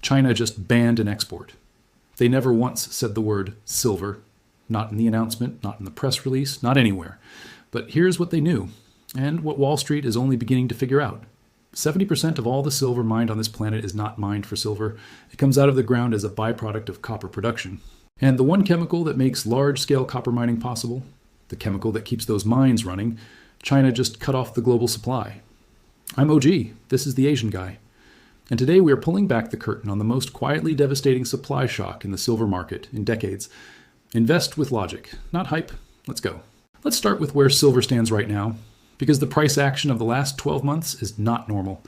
China just banned an export. They never once said the word silver, not in the announcement, not in the press release, not anywhere. But here's what they knew, and what Wall Street is only beginning to figure out. 70% of all the silver mined on this planet is not mined for silver. It comes out of the ground as a byproduct of copper production. And the one chemical that makes large-scale copper mining possible, the chemical that keeps those mines running, China just cut off the global supply. I'm OG, this is the Asian guy. And today we are pulling back the curtain on the most quietly devastating supply shock in the silver market in decades. Invest with logic, not hype. Let's go. Let's start with where silver stands right now, because the price action of the last 12 months is not normal.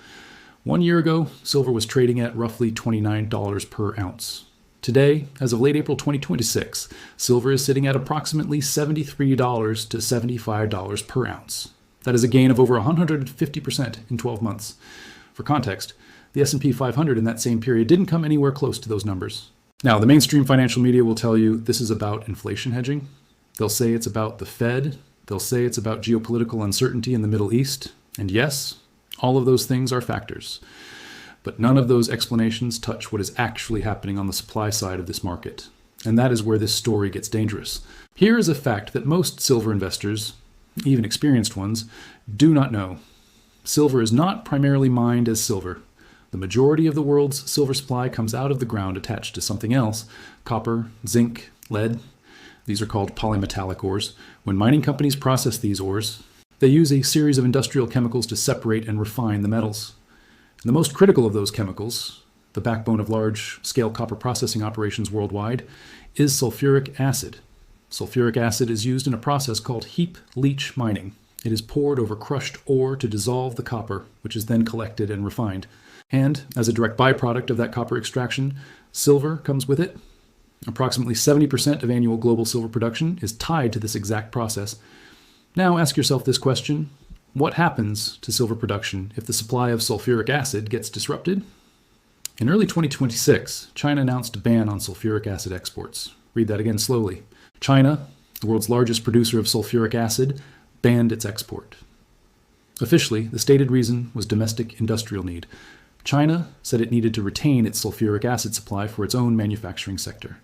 1 year ago, silver was trading at roughly $29 per ounce. Today, as of late April 2026, silver is sitting at approximately $73 to $75 per ounce. That is a gain of over 150% in 12 months. For context, the S&P 500 in that same period didn't come anywhere close to those numbers. Now, the mainstream financial media will tell you this is about inflation hedging. They'll say it's about the Fed. They'll say it's about geopolitical uncertainty in the Middle East. And yes, all of those things are factors. But none of those explanations touch what is actually happening on the supply side of this market. And that is where this story gets dangerous. Here is a fact that most silver investors, even experienced ones, do not know. Silver is not primarily mined as silver. The majority of the world's silver supply comes out of the ground attached to something else: copper, zinc, lead. These are called polymetallic ores. When mining companies process these ores, they use a series of industrial chemicals to separate and refine the metals. And the most critical of those chemicals, the backbone of large-scale copper processing operations worldwide, is sulfuric acid. Sulfuric acid is used in a process called heap leach mining. It is poured over crushed ore to dissolve the copper, which is then collected and refined. And as a direct byproduct of that copper extraction, silver comes with it. Approximately 70% of annual global silver production is tied to this exact process. Now ask yourself this question: what happens to silver production if the supply of sulfuric acid gets disrupted? In early 2026, China announced a ban on sulfuric acid exports. Read that again slowly. China, the world's largest producer of sulfuric acid, banned its export. Officially, the stated reason was domestic industrial need. China said it needed to retain its sulfuric acid supply for its own manufacturing sector.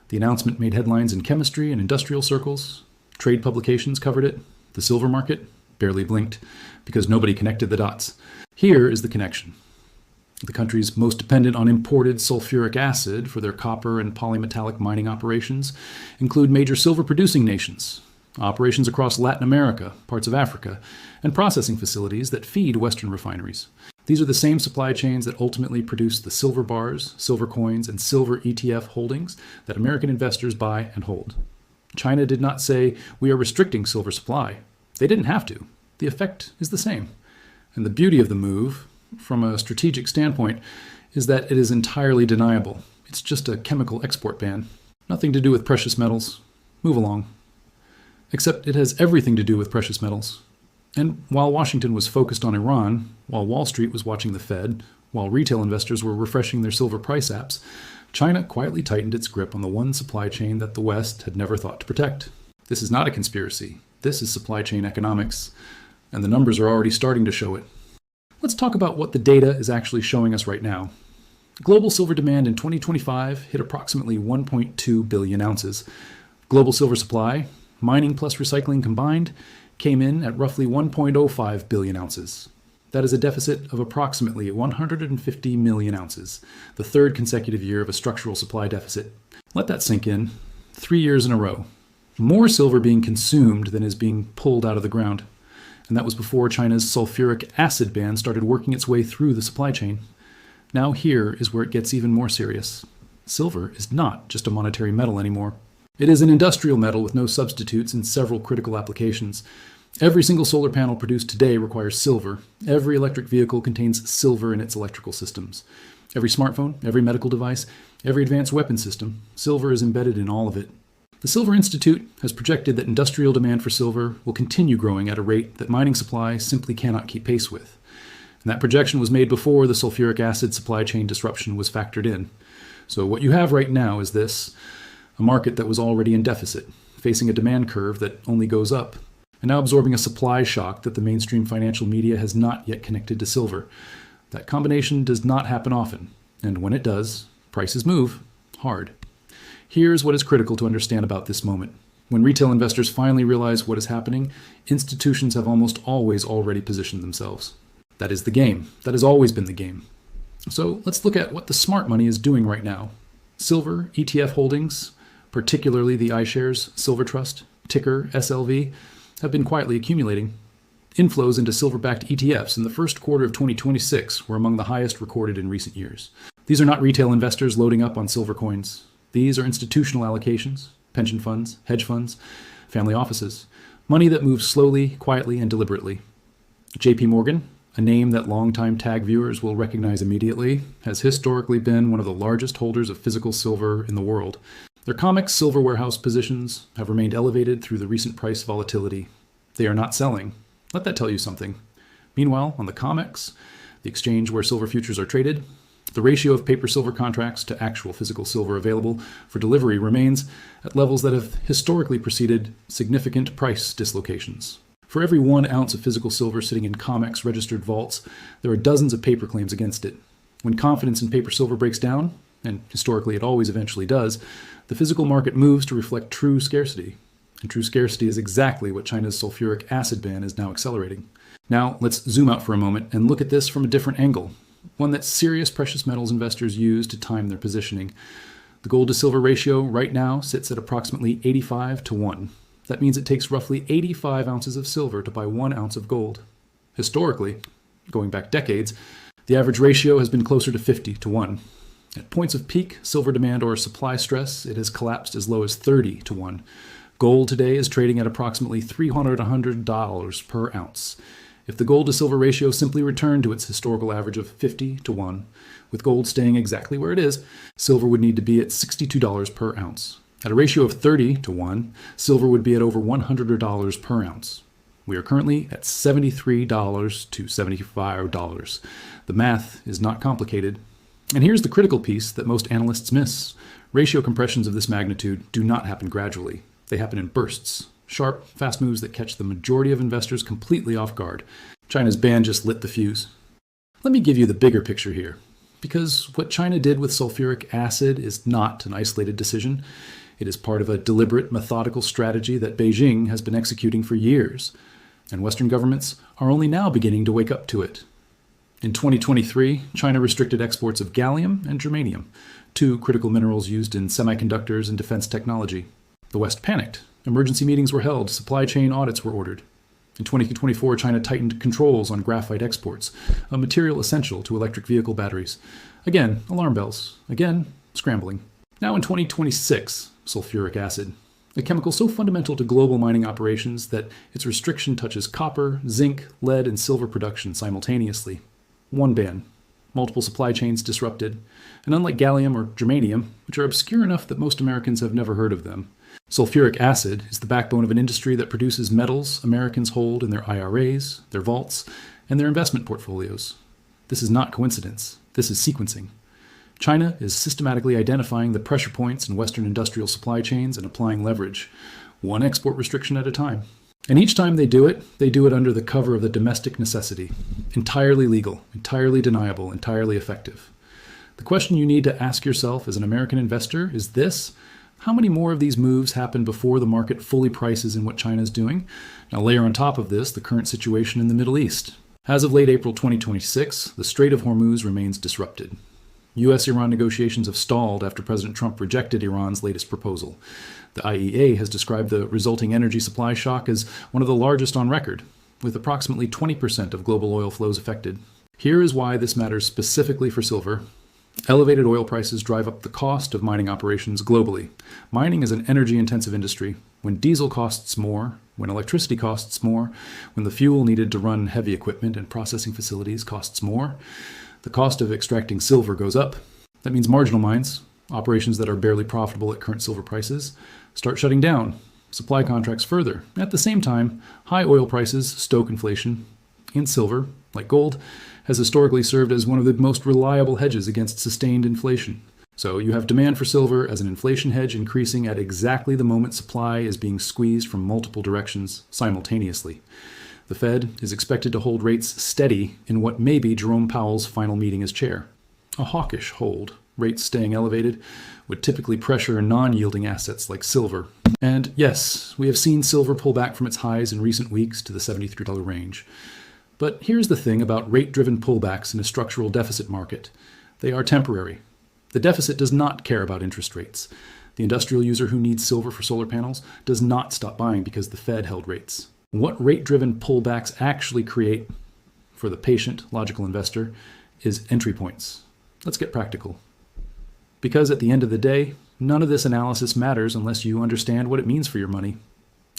The announcement made headlines in chemistry and industrial circles. Trade publications covered it. The silver market barely blinked, because nobody connected the dots. Here is the connection. The countries most dependent on imported sulfuric acid for their copper and polymetallic mining operations include major silver-producing nations, operations across Latin America, parts of Africa, and processing facilities that feed Western refineries. These are the same supply chains that ultimately produce the silver bars, silver coins, and silver ETF holdings that American investors buy and hold. China did not say, "We are restricting silver supply." They didn't have to. The effect is the same. And the beauty of the move, from a strategic standpoint, is that it is entirely deniable. It's just a chemical export ban. Nothing to do with precious metals. Move along. Except it has everything to do with precious metals. And while Washington was focused on Iran, while Wall Street was watching the Fed, while retail investors were refreshing their silver price apps, China quietly tightened its grip on the one supply chain that the West had never thought to protect. This is not a conspiracy. This is supply chain economics, and the numbers are already starting to show it. Let's talk about what the data is actually showing us right now. Global silver demand in 2025 hit approximately 1.2 billion ounces. Global silver supply, mining plus recycling combined, came in at roughly 1.05 billion ounces. That is a deficit of approximately 150 million ounces, the third consecutive year of a structural supply deficit. Let that sink in. 3 years in a row. More silver being consumed than is being pulled out of the ground. And that was before China's sulfuric acid ban started working its way through the supply chain. Now here is where it gets even more serious. Silver is not just a monetary metal anymore. It is an industrial metal with no substitutes in several critical applications. Every single solar panel produced today requires silver. Every electric vehicle contains silver in its electrical systems. Every smartphone, every medical device, every advanced weapon system, silver is embedded in all of it. The Silver Institute has projected that industrial demand for silver will continue growing at a rate that mining supply simply cannot keep pace with. And that projection was made before the sulfuric acid supply chain disruption was factored in. So what you have right now is this: a market that was already in deficit, facing a demand curve that only goes up, and now absorbing a supply shock that the mainstream financial media has not yet connected to silver. That combination does not happen often. And when it does, prices move hard. Here's what is critical to understand about this moment. When retail investors finally realize what is happening, institutions have almost always already positioned themselves. That is the game. That has always been the game. So let's look at what the smart money is doing right now. Silver ETF holdings, particularly the iShares Silver Trust, ticker SLV, have been quietly accumulating. Inflows into silver-backed ETFs in the first quarter of 2026 were among the highest recorded in recent years. These are not retail investors loading up on silver coins. These are institutional allocations, pension funds, hedge funds, family offices, money that moves slowly, quietly, and deliberately. JP Morgan, a name that longtime TAG viewers will recognize immediately, has historically been one of the largest holders of physical silver in the world. Their COMEX silver warehouse positions have remained elevated through the recent price volatility. They are not selling. Let that tell you something. Meanwhile, on the COMEX, the exchange where silver futures are traded, the ratio of paper silver contracts to actual physical silver available for delivery remains at levels that have historically preceded significant price dislocations. For every 1 ounce of physical silver sitting in COMEX registered vaults, there are dozens of paper claims against it. When confidence in paper silver breaks down, and historically it always eventually does, the physical market moves to reflect true scarcity. And true scarcity is exactly what China's sulfuric acid ban is now accelerating. Now, let's zoom out for a moment and look at this from a different angle, one that serious precious metals investors use to time their positioning. The gold to silver ratio right now sits at approximately 85 to 1. That means it takes roughly 85 ounces of silver to buy 1 ounce of gold. Historically, going back decades, the average ratio has been closer to 50 to 1. At points of peak silver demand or supply stress, it has collapsed as low as 30 to 1. Gold today is trading at approximately $300 per ounce. If the gold to silver ratio simply returned to its historical average of 50 to 1, with gold staying exactly where it is, silver would need to be at $62 per ounce. At a ratio of 30 to 1, silver would be at over $100 per ounce. We are currently at $73 to $75. The math is not complicated. And here's the critical piece that most analysts miss. Ratio compressions of this magnitude do not happen gradually. They happen in bursts. Sharp, fast moves that catch the majority of investors completely off guard. China's ban just lit the fuse. Let me give you the bigger picture here, because what China did with sulfuric acid is not an isolated decision. It is part of a deliberate, methodical strategy that Beijing has been executing for years, and Western governments are only now beginning to wake up to it. In 2023, China restricted exports of gallium and germanium, two critical minerals used in semiconductors and defense technology. The West panicked. Emergency meetings were held, supply chain audits were ordered. In 2024, China tightened controls on graphite exports, a material essential to electric vehicle batteries. Again, alarm bells. Again, scrambling. Now in 2026, sulfuric acid, a chemical so fundamental to global mining operations that its restriction touches copper, zinc, lead, and silver production simultaneously. One ban, multiple supply chains disrupted, and unlike gallium or germanium, which are obscure enough that most Americans have never heard of them, sulfuric acid is the backbone of an industry that produces metals Americans hold in their IRAs, their vaults, and their investment portfolios. This is not coincidence. This is sequencing. China is systematically identifying the pressure points in Western industrial supply chains and applying leverage, one export restriction at a time. And each time they do it under the cover of the domestic necessity. Entirely legal, entirely deniable, entirely effective. The question you need to ask yourself as an American investor is this: how many more of these moves happen before the market fully prices in what China is doing? Now layer on top of this the current situation in the Middle East. As of late April 2026, the Strait of Hormuz remains disrupted. U.S.-Iran negotiations have stalled after President Trump rejected Iran's latest proposal. The IEA has described the resulting energy supply shock as one of the largest on record, with approximately 20% of global oil flows affected. Here is why this matters specifically for silver. Elevated oil prices drive up the cost of mining operations globally. Mining is an energy-intensive industry. When diesel costs more, when electricity costs more, when the fuel needed to run heavy equipment and processing facilities costs more, the cost of extracting silver goes up. That means marginal mines, operations that are barely profitable at current silver prices, start shutting down, supply contracts further. At the same time, high oil prices stoke inflation, and silver, like gold, has historically served as one of the most reliable hedges against sustained inflation. So you have demand for silver as an inflation hedge increasing at exactly the moment supply is being squeezed from multiple directions simultaneously. The Fed is expected to hold rates steady in what may be Jerome Powell's final meeting as chair. A hawkish hold, rates staying elevated, would typically pressure non-yielding assets like silver. And yes, we have seen silver pull back from its highs in recent weeks to the $73 range. But here's the thing about rate-driven pullbacks in a structural deficit market. They are temporary. The deficit does not care about interest rates. The industrial user who needs silver for solar panels does not stop buying because the Fed held rates. What rate-driven pullbacks actually create for the patient, logical investor is entry points. Let's get practical. Because at the end of the day, none of this analysis matters unless you understand what it means for your money.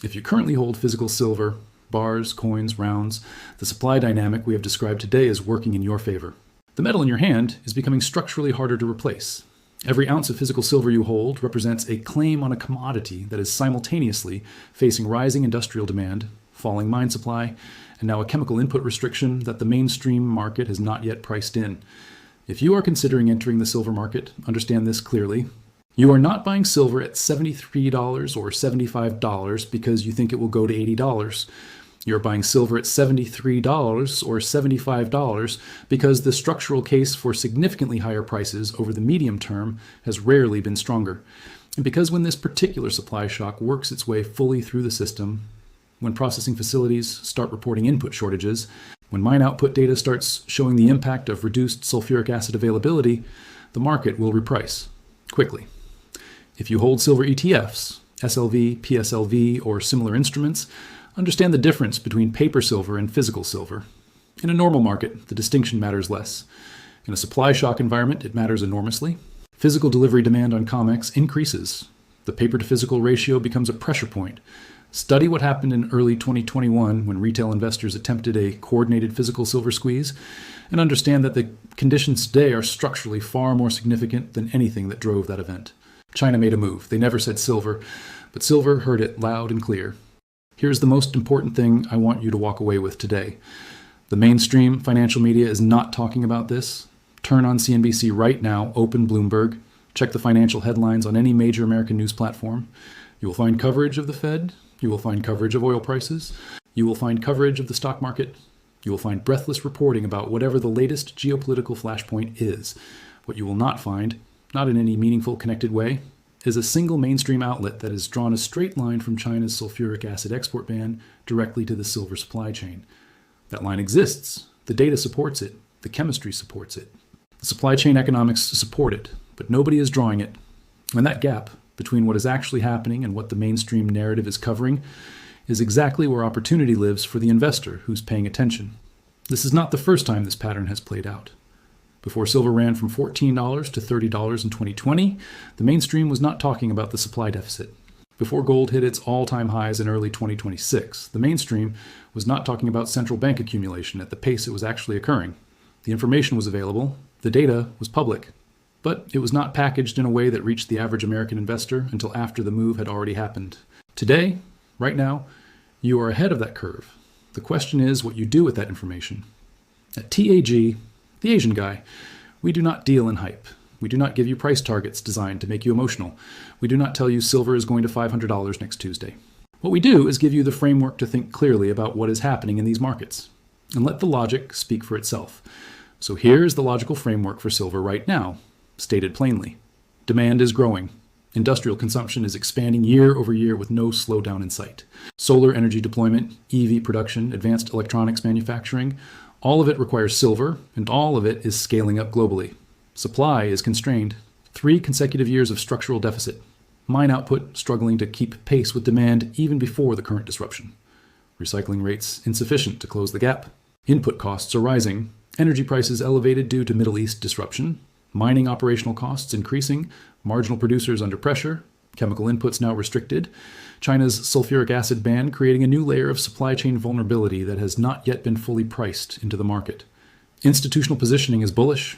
If you currently hold physical silver, bars, coins, rounds, the supply dynamic we have described today is working in your favor. The metal in your hand is becoming structurally harder to replace. Every ounce of physical silver you hold represents a claim on a commodity that is simultaneously facing rising industrial demand, falling mine supply, and now a chemical input restriction that the mainstream market has not yet priced in. If you are considering entering the silver market, understand this clearly. You are not buying silver at $73 or $75 because you think it will go to $80. You're buying silver at $73 or $75 because the structural case for significantly higher prices over the medium term has rarely been stronger. And because when this particular supply shock works its way fully through the system, when processing facilities start reporting input shortages, when mine output data starts showing the impact of reduced sulfuric acid availability, the market will reprice quickly. If you hold silver ETFs, SLV, PSLV, or similar instruments, understand the difference between paper silver and physical silver. In a normal market, the distinction matters less. In a supply shock environment, it matters enormously. Physical delivery demand on COMEX increases. The paper-to-physical ratio becomes a pressure point. Study what happened in early 2021 when retail investors attempted a coordinated physical silver squeeze, and understand that the conditions today are structurally far more significant than anything that drove that event. China made a move. They never said silver, but silver heard it loud and clear. Here's the most important thing I want you to walk away with today. The mainstream financial media is not talking about this. Turn on CNBC right now, open Bloomberg, check the financial headlines on any major American news platform. You will find coverage of the Fed. You will find coverage of oil prices. You will find coverage of the stock market. You will find breathless reporting about whatever the latest geopolitical flashpoint is. What you will not find, not in any meaningful connected way, is a single mainstream outlet that has drawn a straight line from China's sulfuric acid export ban directly to the silver supply chain. That line exists. The data supports it. The chemistry supports it. The supply chain economics support it, but nobody is drawing it. And that gap between what is actually happening and what the mainstream narrative is covering is exactly where opportunity lives for the investor who's paying attention. This is not the first time this pattern has played out. Before silver ran from $14 to $30 in 2020, the mainstream was not talking about the supply deficit. Before gold hit its all-time highs in early 2026, the mainstream was not talking about central bank accumulation at the pace it was actually occurring. The information was available, the data was public, but it was not packaged in a way that reached the average American investor until after the move had already happened. Today, right now, you are ahead of that curve. The question is what you do with that information. At TAG, the Asian guy, we do not deal in hype. We do not give you price targets designed to make you emotional. We do not tell you silver is going to $500 next Tuesday. What we do is give you the framework to think clearly about what is happening in these markets, and let the logic speak for itself. So here's the logical framework for silver right now, stated plainly. Demand is growing. Industrial consumption is expanding year over year with no slowdown in sight. Solar energy deployment, EV production, advanced electronics manufacturing, all of it requires silver, and all of it is scaling up globally. Supply is constrained. 3 consecutive years of structural deficit. Mine output struggling to keep pace with demand even before the current disruption. Recycling rates insufficient to close the gap. Input costs are rising. Energy prices elevated due to Middle East disruption. Mining operational costs increasing. Marginal producers under pressure. Chemical inputs now restricted. China's sulfuric acid ban creating a new layer of supply chain vulnerability that has not yet been fully priced into the market. Institutional positioning is bullish.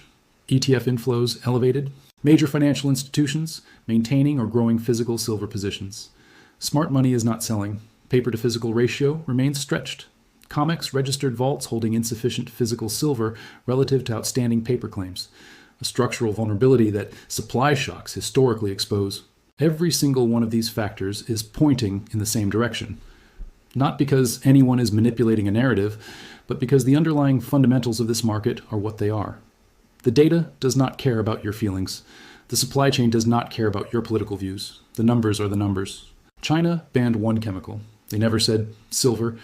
ETF inflows elevated. Major financial institutions maintaining or growing physical silver positions. Smart money is not selling. Paper-to-physical ratio remains stretched. COMEX registered vaults holding insufficient physical silver relative to outstanding paper claims. A structural vulnerability that supply shocks historically expose. Every single one of these factors is pointing in the same direction. Not because anyone is manipulating a narrative, but because the underlying fundamentals of this market are what they are. The data does not care about your feelings. The supply chain does not care about your political views. The numbers are the numbers. China banned one chemical. They never said silver,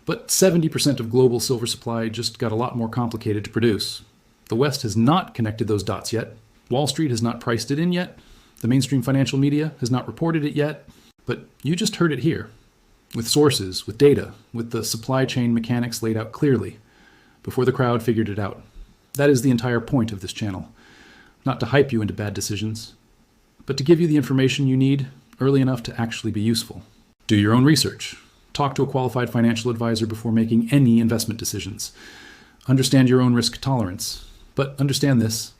but 70% of global silver supply just got a lot more complicated to produce. The West has not connected those dots yet. Wall Street has not priced it in yet. The mainstream financial media has not reported it yet. But you just heard it here, with sources, with data, with the supply chain mechanics laid out clearly, before the crowd figured it out. That is the entire point of this channel. Not to hype you into bad decisions, but to give you the information you need early enough to actually be useful. Do your own research. Talk to a qualified financial advisor before making any investment decisions. Understand your own risk tolerance. But understand this,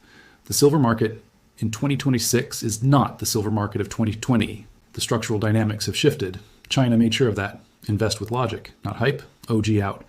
the silver market in 2026 is not the silver market of 2020. The structural dynamics have shifted. China made sure of that. Invest with logic, not hype. OG out.